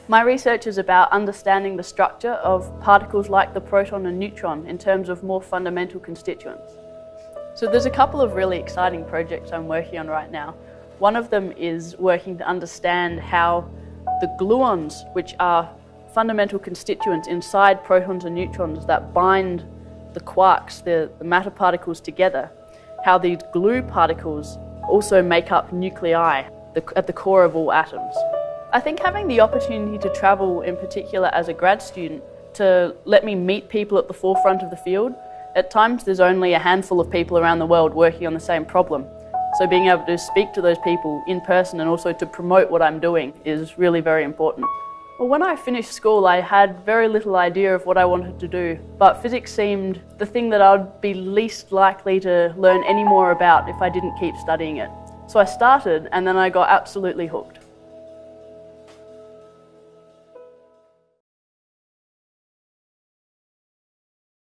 My research is about understanding the structure of particles like the proton and neutron in terms of more fundamental constituents. So there's a couple of really exciting projects I'm working on right now. One of them is working to understand how the gluons, which are fundamental constituents inside protons and neutrons that bind the quarks, the matter particles together, how these glue particles also make up nuclei at the core of all atoms. I think having the opportunity to travel, in particular as a grad student, to let me meet people at the forefront of the field. At times there's only a handful of people around the world working on the same problem. So being able to speak to those people in person and also to promote what I'm doing is really very important. Well, when I finished school, I had very little idea of what I wanted to do, but physics seemed the thing that I'd be least likely to learn any more about if I didn't keep studying it. So I started, and then I got absolutely hooked.